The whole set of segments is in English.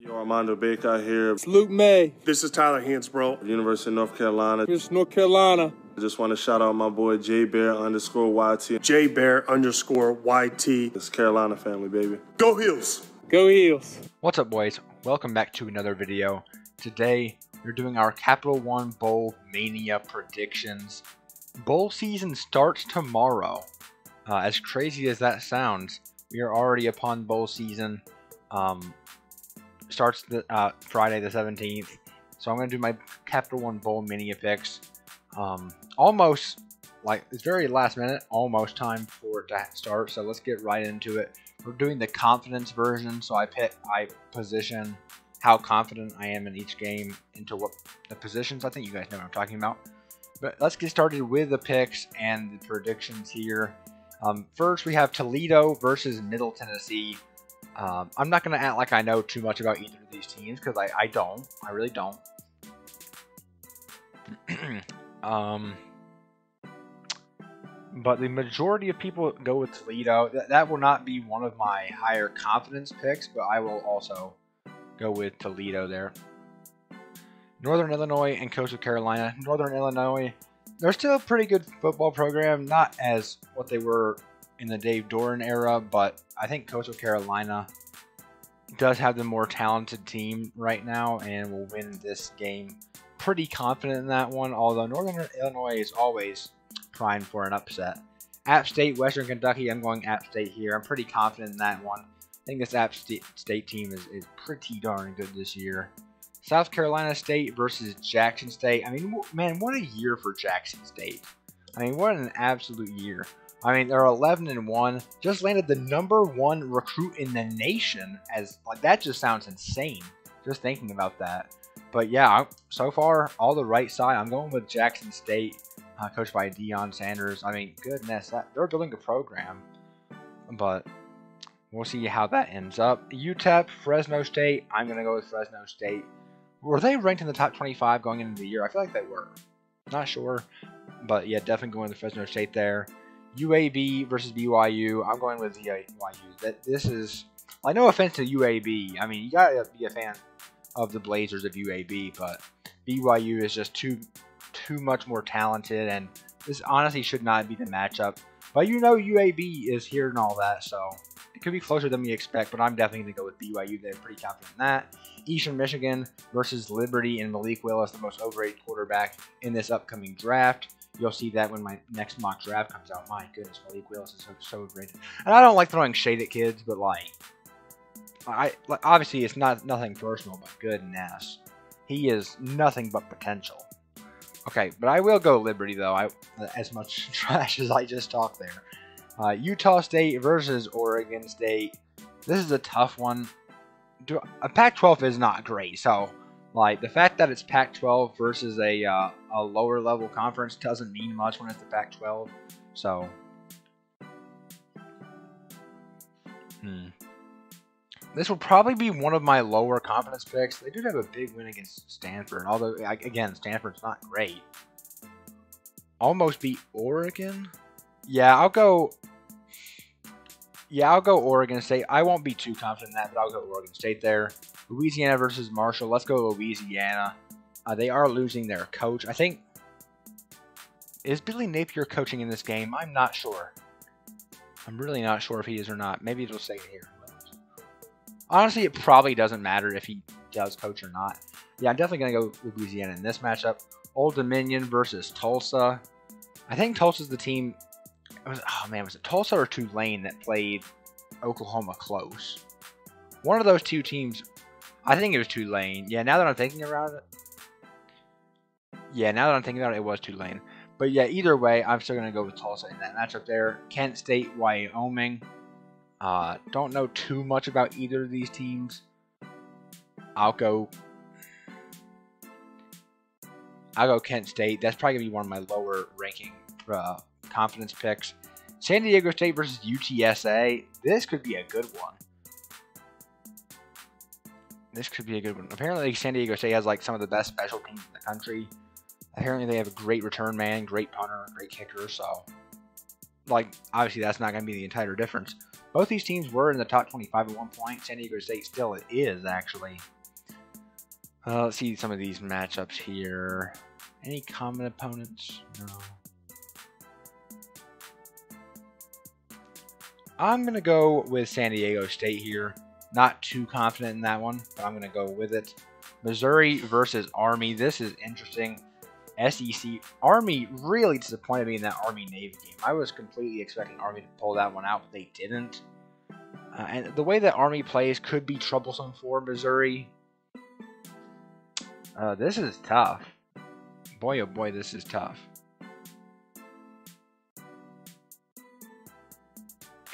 Yo, Armando Baker here. It's Luke May. This is Tyler Hansbrough. University of North Carolina. It's North Carolina. I just want to shout out my boy JBear_YT. JBear_YT. It's Carolina family, baby. Go Heels. Go Heels. What's up, boys? Welcome back to another video. Today, we're doing our Capital One Bowl Mania predictions. Bowl season starts tomorrow. As crazy as that sounds, we are already upon bowl season. Starts Friday the 17th. So I'm going to do my Capital One Bowl Mania picks. Almost, like, it's very last minute, almost time for it to start. So let's get right into it. We're doing the confidence version. So I position how confident I am in each game into what the positions. I think you guys know what I'm talking about. But let's get started with the picks and the predictions here. First, we have Toledo versus Middle Tennessee. I'm not going to act like I know too much about either of these teams because I don't. I really don't. But the majority of people go with Toledo. That will not be one of my higher confidence picks, but I will also go with Toledo there. Northern Illinois and Coastal Carolina. Northern Illinois, they're still a pretty good football program. Not as what they were in the Dave Doran era, but I think Coastal Carolina does have the more talented team right now and will win this game. Pretty confident in that one, although Northern Illinois is always primed for an upset. App State, Western Kentucky, I'm going App State here. I'm pretty confident in that one. I think this App State team is pretty darn good this year. South Carolina State versus Jackson State. I mean, man, what a year for Jackson State. I mean, what an absolute year. I mean, they're 11-1. Just landed the #1 recruit in the nation. That just sounds insane. Just thinking about that. But yeah, so far all the right side. I'm going with Jackson State, coached by Deion Sanders. I mean, goodness, they're building a program. But we'll see how that ends up. UTEP, Fresno State. I'm gonna go with Fresno State. Were they ranked in the top 25 going into the year? I feel like they were. Not sure, but yeah, definitely going with Fresno State there. UAB versus BYU. I'm going with BYU. This is, like, no offense to UAB. I mean, you gotta be a fan of the Blazers of UAB, but BYU is just too much more talented, and this honestly should not be the matchup. But you know, UAB is here and all that, so it could be closer than we expect. But I'm definitely gonna go with BYU. They're pretty confident in that. Eastern Michigan versus Liberty, and Malik Willis, the most overrated quarterback in this upcoming draft. You'll see that when my next mock draft comes out. My goodness, Malik Willis is so overrated. And I don't like throwing shade at kids, but obviously it's nothing personal, but goodness, he is nothing but potential. Okay, but I will go Liberty though. As much trash as I just talked there. Utah State versus Oregon State. This is a tough one. Pac-12 is not great, so like the fact that it's Pac-12 versus a lower level conference doesn't mean much when it's the Pac-12. So, this will probably be one of my lower confidence picks. They did have a big win against Stanford, although again Stanford's not great. Almost beat Oregon. Yeah, I'll go Oregon State. I won't be too confident in that, but I'll go Oregon State there. Louisiana versus Marshall. Let's go Louisiana. They are losing their coach. I think, is Billy Napier coaching in this game? I'm not sure. I'm really not sure if he is or not. Maybe it'll say it here. Honestly, it probably doesn't matter if he does coach or not. Yeah, I'm definitely going to go with Louisiana in this matchup. Old Dominion versus Tulsa. I think Tulsa's the team. Was it Tulsa or Tulane that played Oklahoma close? One of those two teams. I think it was Tulane. Yeah, now that I'm thinking about it. It was Tulane. But yeah, either way, I'm still going to go with Tulsa in that matchup there. Kent State, Wyoming. Don't know too much about either of these teams. I'll go Kent State. That's probably going to be one of my lower ranking confidence picks. San Diego State versus UTSA. This could be a good one. Apparently, San Diego State has like some of the best special teams in the country. Apparently, they have a great return man, great punter, great kicker. So, like, obviously, that's not going to be the entire difference. Both these teams were in the top 25 at one point. San Diego State still is, actually. Let's see some of these matchups here. Any common opponents? No. I'm going to go with San Diego State here. Not too confident in that one, but I'm going to go with it. Missouri versus Army. This is interesting. SEC. Army really disappointed me in that Army-Navy game. I was completely expecting Army to pull that one out, but they didn't. And the way that Army plays could be troublesome for Missouri. This is tough. Boy, oh boy, this is tough.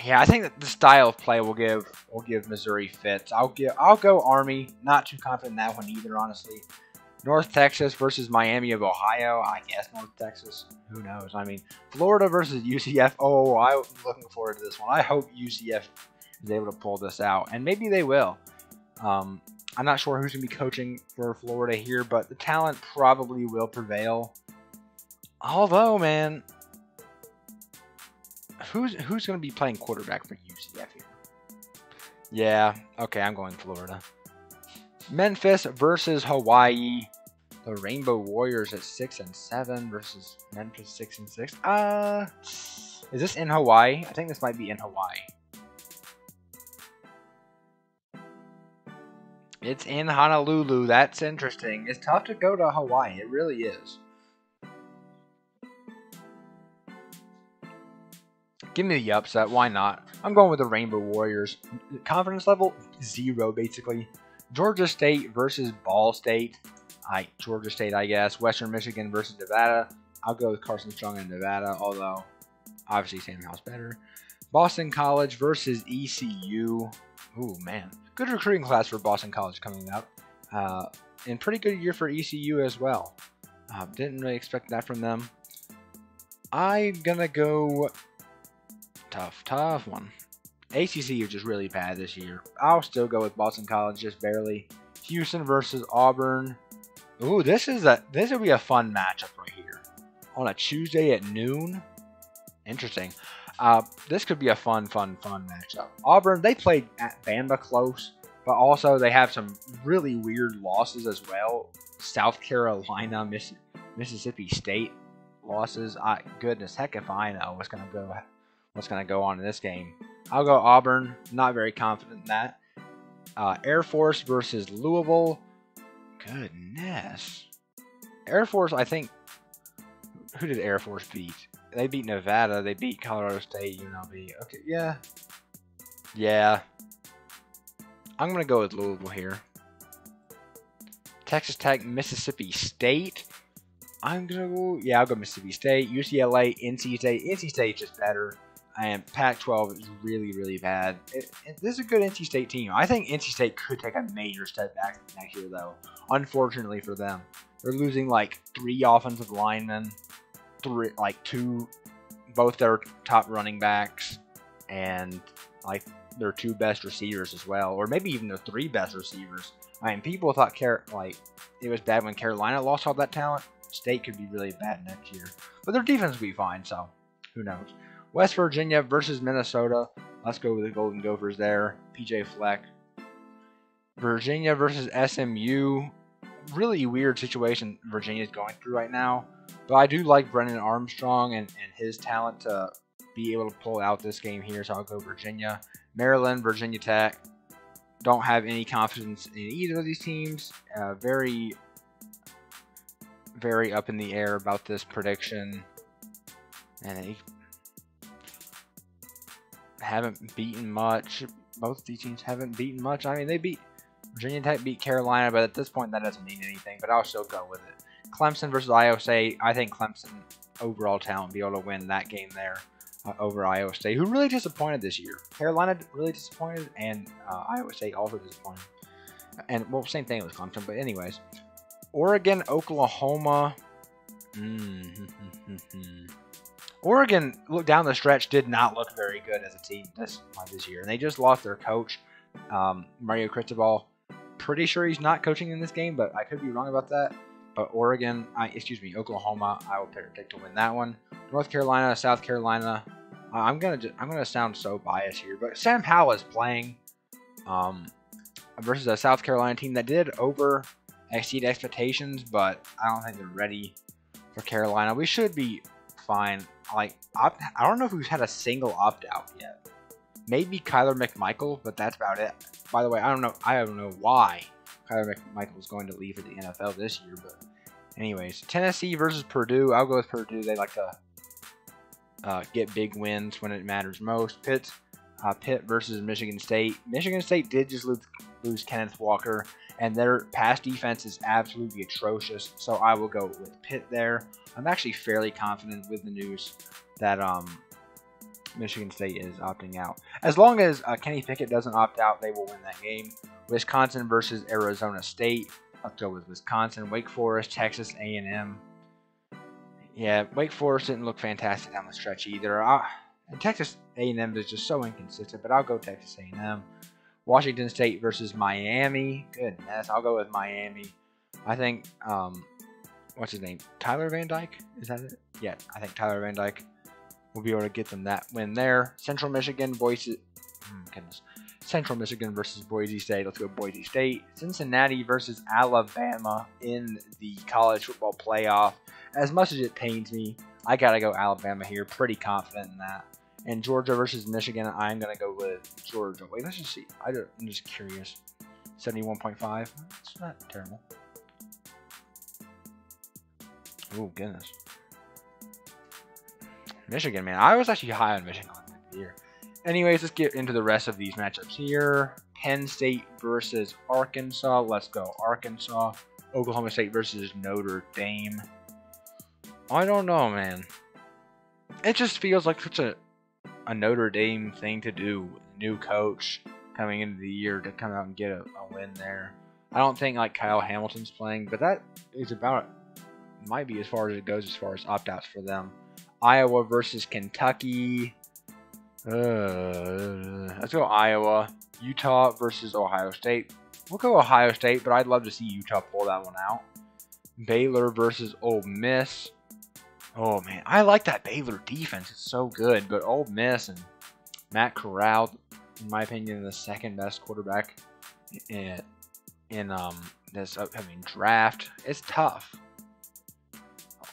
Yeah, I think that the style of play will give Missouri fits. I'll go Army. Not too confident in that one either, honestly. North Texas versus Miami of Ohio. I guess North Texas. Who knows? I mean, Florida versus UCF. Oh, I'm looking forward to this one. I hope UCF is able to pull this out, and maybe they will. I'm not sure who's going to be coaching for Florida here, but the talent probably will prevail. Although, man, who's going to be playing quarterback for UCF here? Yeah, okay, I'm going Florida. Memphis versus Hawaii. The Rainbow Warriors at 6-7 versus Memphis 6-6. Is this in Hawaii? I think this might be in Hawaii. It's in Honolulu. That's interesting. It's tough to go to Hawaii. It really is. Give me the upset. Why not? I'm going with the Rainbow Warriors. Confidence level, 0 basically. Georgia State versus Ball State. Georgia State, I guess. Western Michigan versus Nevada. I'll go with Carson Strong in Nevada, although obviously Sam Howell's better. Boston College versus ECU. Ooh, man. Good recruiting class for Boston College coming up. And pretty good year for ECU as well. Didn't really expect that from them. I'm going to go tough one. ACC is just really bad this year. I'll still go with Boston College, just barely. Houston versus Auburn. Ooh, this will be a fun matchup right here. On a Tuesday at noon. Interesting. This could be a fun matchup. Auburn, they played at Bama close, but also they have some really weird losses as well. South Carolina, Mississippi State losses. Goodness heck if I know what's gonna go on in this game. I'll go Auburn. Not very confident in that. Air Force versus Louisville. Goodness. Air Force, I think. Who did Air Force beat? They beat Nevada. They beat Colorado State, UNLV. Okay, yeah. Yeah. I'm going to go with Louisville here. Texas Tech, Mississippi State. I'll go Mississippi State. UCLA, NC State. NC State is just better. And Pac-12 is really, really bad. This is a good NC State team. I think NC State could take a major step back next year, though. Unfortunately for them. They're losing like 3 offensive linemen. Both their top running backs. And like their 2 best receivers as well. Or maybe even their 3 best receivers. I mean, people thought it was bad when Carolina lost all that talent. State could be really bad next year. But their defense will be fine, so who knows. West Virginia versus Minnesota. Let's go with the Golden Gophers there. PJ Fleck. Virginia versus SMU. Really weird situation Virginia's going through right now. But I do like Brennan Armstrong and his talent to be able to pull out this game here. So I'll go Virginia. Maryland, Virginia Tech. Don't have any confidence in either of these teams. Very, very up in the air about this prediction. And they haven't beaten much. Both of these teams haven't beaten much. I mean, Virginia Tech beat Carolina, but at this point that doesn't mean anything. But I'll still go with it. Clemson versus Iowa State. I think Clemson overall talent will be able to win that game there over Iowa State, who really disappointed this year. Carolina really disappointed, and Iowa State also disappointed. And well, same thing with Clemson. But anyways, Oregon, Oklahoma. Oregon, look down the stretch, did not look very good as a team this year. And they just lost their coach, Mario Cristobal. Pretty sure he's not coaching in this game, but I could be wrong about that. But Oklahoma, I will pick to win that one. North Carolina, South Carolina. I'm gonna sound so biased here, but Sam Howell is playing versus a South Carolina team that did exceed expectations, but I don't think they're ready for Carolina. We should be fine. Like I don't know if we've had a single opt out yet. Maybe Kyler McMichael, but that's about it. By the way, I don't know why Kyler McMichael is going to leave for the NFL this year, but anyways, Tennessee versus Purdue. I'll go with Purdue. They like to get big wins when it matters most. Pitt versus Michigan State. Michigan State did just lose Kenneth Walker, and their pass defense is absolutely atrocious. So I will go with Pitt there. I'm actually fairly confident with the news that Michigan State is opting out. As long as Kenny Pickett doesn't opt out, they will win that game. Wisconsin versus Arizona State. Let's go with Wisconsin. Wake Forest, Texas A&M. Yeah, Wake Forest didn't look fantastic down the stretch either. And Texas A&M is just so inconsistent, but I'll go Texas A&M. Washington State versus Miami. Goodness, I'll go with Miami. I think, what's his name? Tyler Van Dyke? Is that it? Yeah, I think Tyler Van Dyke will be able to get them that win there. Central Michigan versus Boise State. Let's go Boise State. Cincinnati versus Alabama in the college football playoff. As much as it pains me, I gotta go Alabama here. Pretty confident in that. And Georgia versus Michigan, I'm gonna go with Georgia. Wait, let's just see. I'm just curious. 71.5. It's not terrible. Oh goodness. Michigan, man. I was actually high on Michigan here. Anyways, let's get into the rest of these matchups here. Penn State versus Arkansas. Let's go Arkansas. Oklahoma State versus Notre Dame. I don't know, man. It just feels like such a Notre Dame thing to do. New coach coming into the year to come out and get a win there. I don't think like Kyle Hamilton's playing, but that is about might be as far as it goes as far as opt-outs for them. Iowa versus Kentucky. Let's go Iowa. Utah versus Ohio State. We'll go Ohio State, but I'd love to see Utah pull that one out. Baylor versus Ole Miss. Oh, man. I like that Baylor defense. It's so good. But Ole Miss and Matt Corral, in my opinion, the second best quarterback in this upcoming draft. It's tough.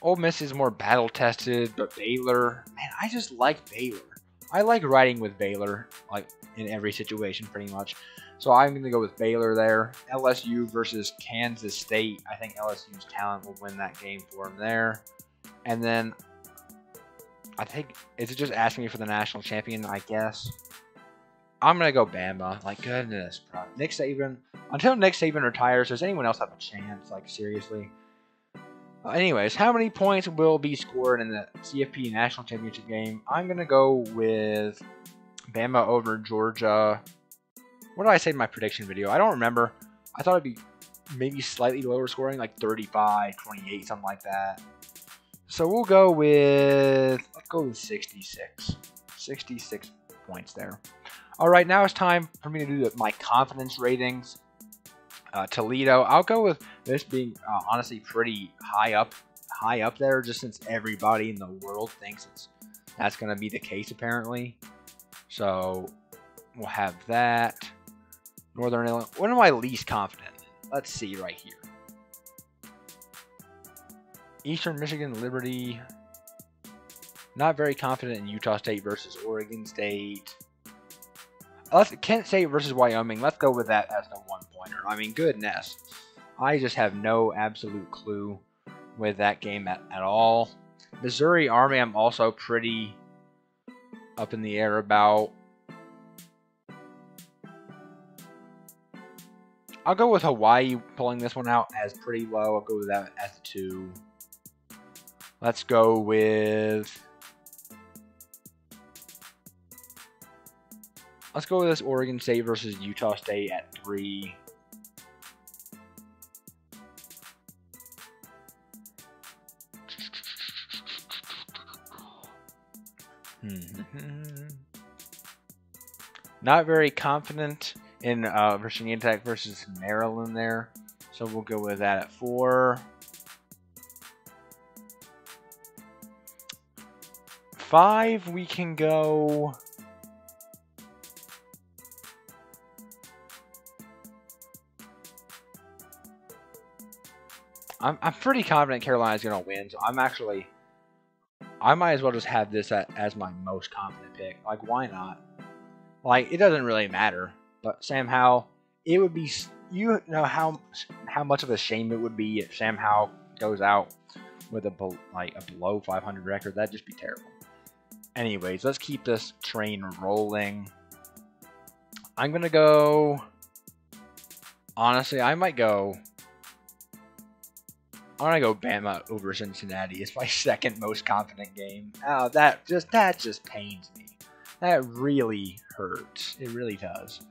Ole Miss is more battle-tested, but Baylor, man, I just like Baylor. I like riding with Baylor, like in every situation, pretty much. So I'm going to go with Baylor there. LSU versus Kansas State. I think LSU's talent will win that game for them there. And then I think it's just asking me for the national champion, I guess. I'm going to go Bama. Like, goodness, bro. Nick Saban. Until Nick Saban retires, does anyone else have a chance? Like, seriously? Anyways, how many points will be scored in the CFP National Championship game? I'm going to go with Bama over Georgia. What did I say in my prediction video? I don't remember. I thought it'd be maybe slightly lower scoring, like 35, 28, something like that. So we'll go with, let's go with 66. 66 points there. All right, now it's time for me to do my confidence ratings. Toledo, I'll go with this being honestly pretty high up there, just since everybody in the world thinks that's going to be the case apparently. So we'll have that. Northern Illinois. What am I least confident in? Let's see right here. Eastern Michigan, Liberty. Not very confident in Utah State versus Oregon State. Kent State versus Wyoming. Let's go with that as the one-pointer. I mean, goodness. I just have no absolute clue with that game at all. Missouri Army, I'm also pretty up in the air about. I'll go with Hawaii pulling this one out as pretty low. I'll go with that as a 2. Let's go with... Let's go with this Oregon State versus Utah State at 3. Not very confident in Virginia Tech versus Maryland there. So we'll go with that at 4. 5, we can go... I'm pretty confident Carolina's going to win, so I might as well just have this as my most confident pick. Like, why not? Like, it doesn't really matter. But Sam Howell, it would be, you know how much of a shame it would be if Sam Howell goes out with a below 500 record. That'd just be terrible. Anyways, let's keep this train rolling. I'm going to go, honestly, I'm going to go Bama over Cincinnati. It's my second most confident game. Oh, that just pains me. That really hurts. It really does.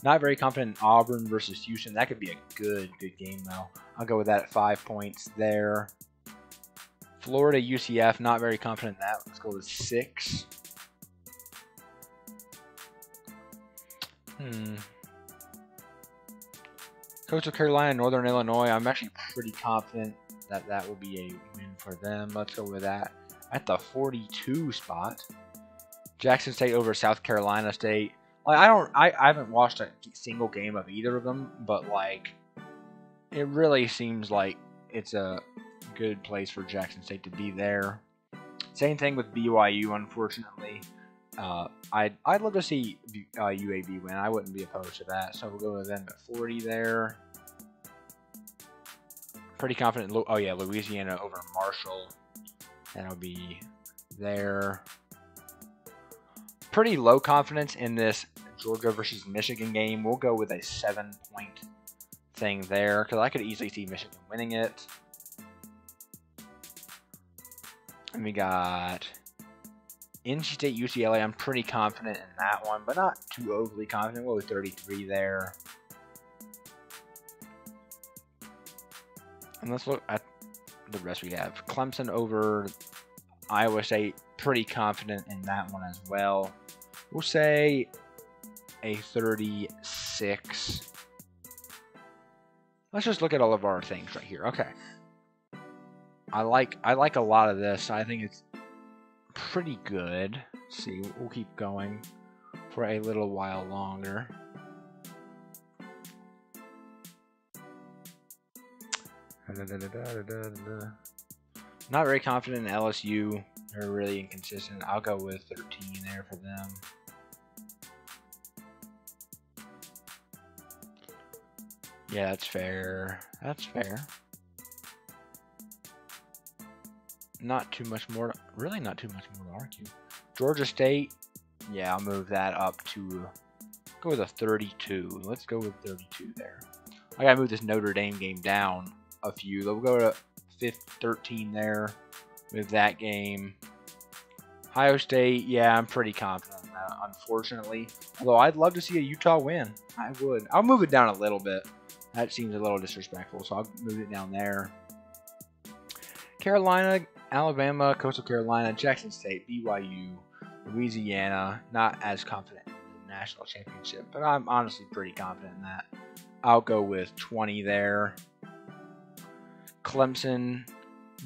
Not very confident in Auburn versus Houston. That could be a good game though. I'll go with that at 5 points there. Florida UCF. Not very confident in that. Let's go with 6. Coastal Carolina, Northern Illinois. I'm actually pretty confident that will be a win for them. Let's go with that at the 42 spot. Jackson State over South Carolina State. Like, I haven't watched a single game of either of them, but like, it really seems like it's a good place for Jackson State to be there. Same thing with BYU, unfortunately. I'd love to see UAB win. I wouldn't be opposed to that. So we'll go with them at 40 there. Pretty confident. Oh yeah, Louisiana over Marshall. That'll be there. Pretty low confidence in this Georgia versus Michigan game. We'll go with a 7-point thing there because I could easily see Michigan winning it. And we got NC State UCLA. I'm pretty confident in that one, but not too overly confident. We'll go with 33 there. And let's look at the rest we have. Clemson over Iowa State. Pretty confident in that one as well. We'll say a 36. Let's just look at all of our things right here. Okay. I like a lot of this. I think it's pretty good. Let's see, we'll keep going for a little while longer. Not very confident in LSU. They're really inconsistent. I'll go with 13 there for them. Yeah, that's fair. That's fair. Not too much more. Really not too much more to argue. Georgia State. Yeah, I'll move that up to... Go with a 32. Let's go with 32 there. I gotta move this Notre Dame game down a few. We'll go to 13 there with that game. Ohio State, yeah, I'm pretty confident in that, unfortunately. Although I'd love to see a Utah win. I would. I'll move it down a little bit. That seems a little disrespectful, so I'll move it down there. Carolina, Alabama, Coastal Carolina, Jackson State, BYU, Louisiana. Not as confident in the national championship, but I'm honestly pretty confident in that. I'll go with 20 there. Clemson,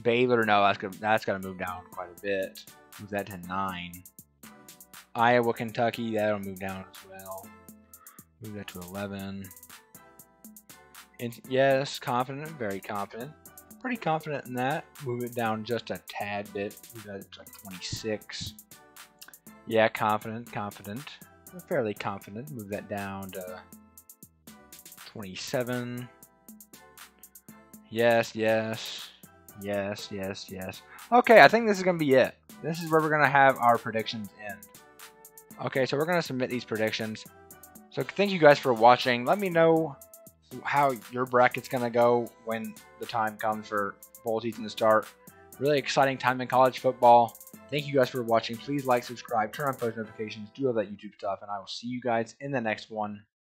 Baylor, no, that's got to move down quite a bit. Move that to 9. Iowa, Kentucky, that'll move down as well. Move that to 11. And yes, confident, very confident. Pretty confident in that. Move it down just a tad bit. Move that to 26. Yeah, confident. Fairly confident. Move that down to 27. Yes. Okay, I think this is going to be it. This is where we're going to have our predictions end. Okay, so we're going to submit these predictions. So thank you guys for watching. Let me know how your bracket's going to go when the time comes for bowl season to start. Really exciting time in college football. Thank you guys for watching. Please like, subscribe, turn on post notifications, do all that YouTube stuff, and I will see you guys in the next one.